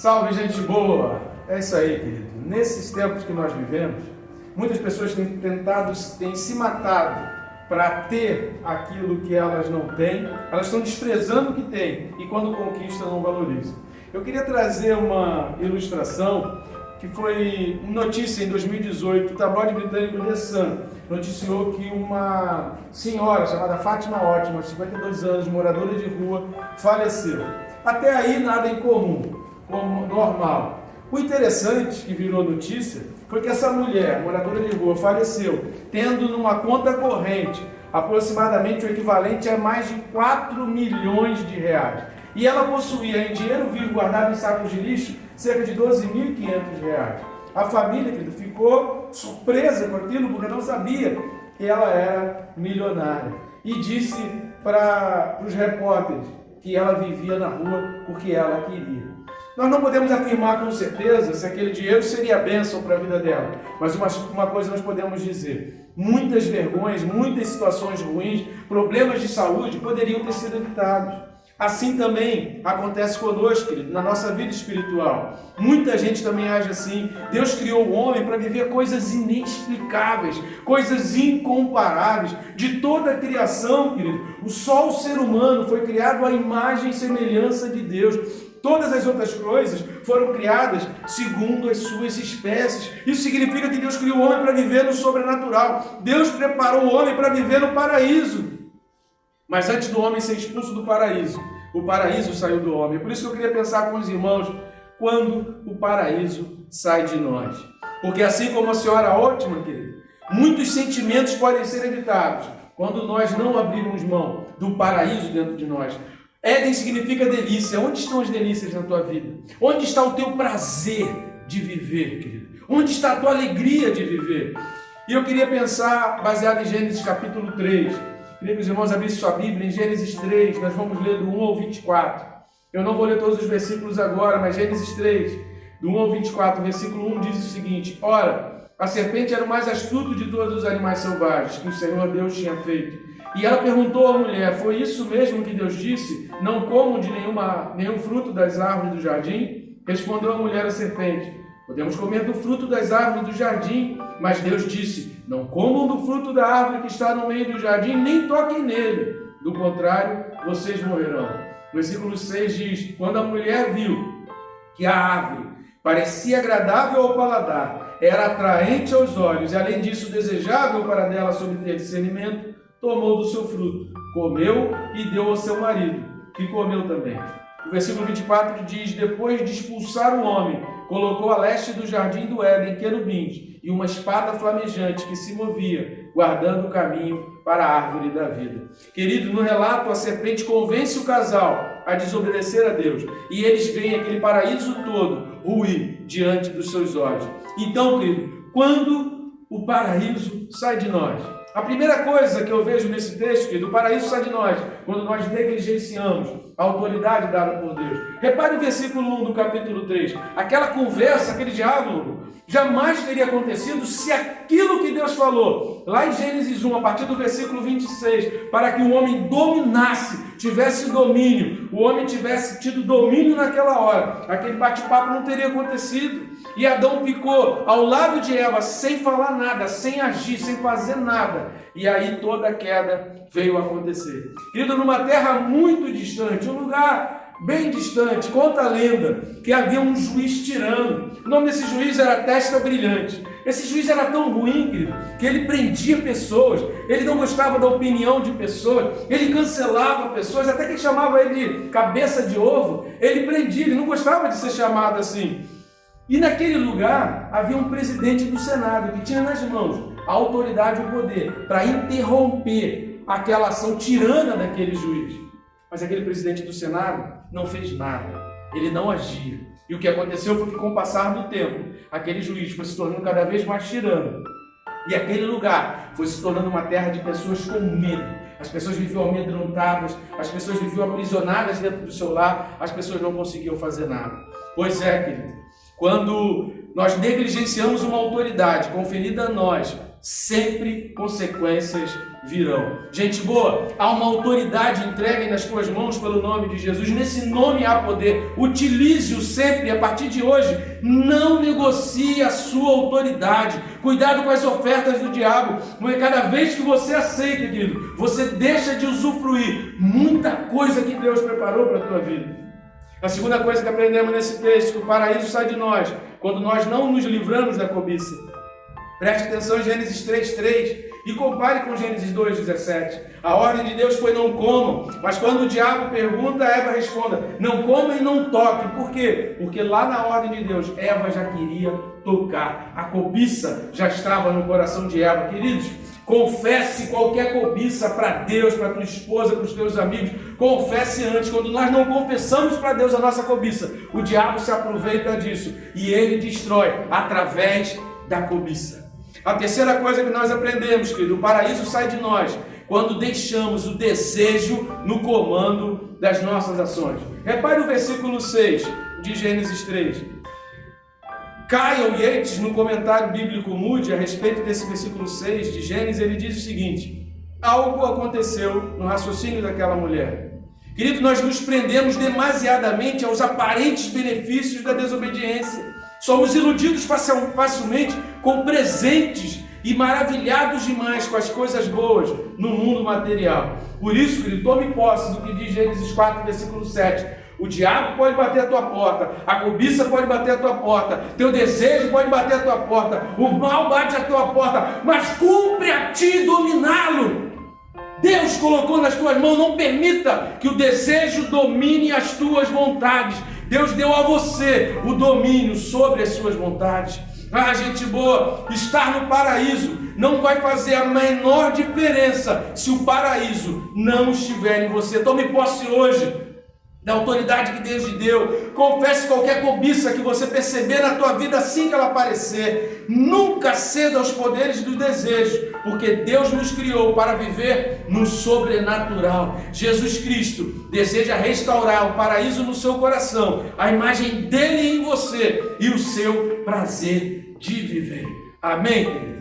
Salve, gente boa! É isso aí, querido. Nesses tempos que nós vivemos, muitas pessoas têm se matado para ter aquilo que elas não têm. Elas estão desprezando o que têm e quando conquistam não valorizam. Eu queria trazer uma ilustração que foi notícia em 2018. O tabloide britânico The Sun noticiou que uma senhora chamada Fátima Ótima, 52 anos, moradora de rua, faleceu. Até aí nada incomum, como normal. O interessante que virou notícia foi que essa mulher, moradora de rua, faleceu tendo numa conta corrente aproximadamente o equivalente a mais de 4 milhões de reais. E ela possuía em dinheiro vivo guardado em sacos de lixo cerca de 12.500 reais. A família, querido, ficou surpresa com aquilo porque não sabia que ela era milionária. E disse para os repórteres que ela vivia na rua porque ela queria. Nós não podemos afirmar com certeza se aquele dinheiro seria bênção para a vida dela, mas uma coisa nós podemos dizer: muitas vergonhas, muitas situações ruins, problemas de saúde poderiam ter sido evitados. Assim também acontece conosco, querido, na nossa vida espiritual. Muita gente também age assim. Deus criou o homem para viver coisas inexplicáveis, coisas incomparáveis. De toda a criação, querido, só o ser humano foi criado à imagem e semelhança de Deus. Todas as outras coisas foram criadas segundo as suas espécies. Isso significa que Deus criou o homem para viver no sobrenatural. Deus preparou o homem para viver no paraíso. Mas antes do homem ser expulso do paraíso, o paraíso saiu do homem. Por isso que eu queria pensar com os irmãos, quando o paraíso sai de nós. Porque assim como a senhora ótima, querido, muitos sentimentos podem ser evitados quando nós não abrirmos mão do paraíso dentro de nós. Éden significa delícia. Onde estão as delícias na tua vida? Onde está o teu prazer de viver, querido? Onde está a tua alegria de viver? E eu queria pensar, baseado em Gênesis capítulo 3. Queria que os irmãos abrissem sua Bíblia em Gênesis 3. Nós vamos ler do 1 ao 24. Eu não vou ler todos os versículos agora, mas Gênesis 3, do 1 ao 24, versículo 1 diz o seguinte: Ora, a serpente era o mais astuto de todos os animais selvagens que o Senhor Deus tinha feito. E ela perguntou à mulher: foi isso mesmo que Deus disse? Não comam de nenhum fruto das árvores do jardim? Respondeu a mulher à serpente: podemos comer do fruto das árvores do jardim, mas Deus disse: não comam do fruto da árvore que está no meio do jardim, nem toquem nele, do contrário, vocês morrerão. Versículo 6 diz: quando a mulher viu que a árvore parecia agradável ao paladar, era atraente aos olhos e além disso desejável para dela sob ter discernimento, tomou do seu fruto, comeu e deu ao seu marido, que comeu também. O versículo 24 diz: depois de expulsar o homem, colocou a leste do jardim do Éden querubins e uma espada flamejante que se movia, guardando o caminho para a árvore da vida. Querido, no relato a serpente convence o casal a desobedecer a Deus e eles veem aquele paraíso todo ruir diante dos seus olhos. Então, querido, quando o paraíso sai de nós, a primeira coisa que eu vejo nesse texto, querido, o paraíso sai de nós quando nós negligenciamos a autoridade dada por Deus. Repare o versículo 1 do capítulo 3. Aquela conversa, aquele diálogo, jamais teria acontecido se aquilo que Deus falou, lá em Gênesis 1, a partir do versículo 26, para que o homem dominasse, tivesse domínio, o homem tivesse tido domínio naquela hora, aquele bate-papo não teria acontecido. E Adão ficou ao lado de Eva, sem falar nada, sem agir, sem fazer nada. E aí toda a queda veio a acontecer. Querido, numa terra muito distante, um lugar bem distante, conta a lenda que havia um juiz tirano. O nome desse juiz era Testa Brilhante. Esse juiz era tão ruim, querido, que ele prendia pessoas, ele não gostava da opinião de pessoas, ele cancelava pessoas, até que chamava ele de cabeça de ovo, ele prendia, ele não gostava de ser chamado assim. E naquele lugar havia um presidente do Senado que tinha nas mãos a autoridade e o poder para interromper aquela ação tirana daquele juiz. Mas aquele presidente do Senado não fez nada, ele não agia. E o que aconteceu foi que com o passar do tempo, aquele juiz foi se tornando cada vez mais tirano. E aquele lugar foi se tornando uma terra de pessoas com medo. As pessoas viviam amedrontadas, as pessoas viviam aprisionadas dentro do seu lar, as pessoas não conseguiam fazer nada. Pois é, querido, quando nós negligenciamos uma autoridade conferida a nós, sempre consequências virão. Gente boa, há uma autoridade entregue nas tuas mãos pelo nome de Jesus. Nesse nome há poder. Utilize-o sempre. A partir de hoje, não negocie a sua autoridade. Cuidado com as ofertas do diabo, porque cada vez que você aceita, querido, você deixa de usufruir muita coisa que Deus preparou para a tua vida. A segunda coisa que aprendemos nesse texto, que o paraíso sai de nós quando nós não nos livramos da cobiça. Preste atenção em Gênesis 3:3 e compare com Gênesis 2:17. A ordem de Deus foi não comam, mas quando o diabo pergunta, Eva responda, não comam e não toquem. Por quê? Porque lá na ordem de Deus, Eva já queria tocar. A cobiça já estava no coração de Eva. Queridos, confesse qualquer cobiça para Deus, para tua esposa, para os teus amigos. Confesse antes. Quando nós não confessamos para Deus a nossa cobiça, o diabo se aproveita disso e ele destrói através da cobiça. A terceira coisa que nós aprendemos, querido, o paraíso sai de nós quando deixamos o desejo no comando das nossas ações. Repare o versículo 6 de Gênesis 3. Kyle Yates, no comentário bíblico Moody, a respeito desse versículo 6 de Gênesis, ele diz o seguinte: algo aconteceu no raciocínio daquela mulher. Querido, nós nos prendemos demasiadamente aos aparentes benefícios da desobediência. Somos iludidos facilmente com presentes e maravilhados demais com as coisas boas no mundo material. Por isso, querido, tome posse do que diz Gênesis 4, versículo 7. O diabo pode bater a tua porta, a cobiça pode bater a tua porta, teu desejo pode bater a tua porta, o mal bate a tua porta, mas cumpre a ti dominá-lo. Deus colocou nas tuas mãos, não permita que o desejo domine as tuas vontades. Deus deu a você o domínio sobre as suas vontades. Ah, gente boa, estar no paraíso não vai fazer a menor diferença se o paraíso não estiver em você. Tome posse hoje da autoridade que Deus te deu. Confesse qualquer cobiça que você perceber na tua vida assim que ela aparecer. Nunca ceda aos poderes do desejo, porque Deus nos criou para viver no sobrenatural. Jesus Cristo deseja restaurar o paraíso no seu coração, a imagem dele em você e o seu prazer de viver. Amém?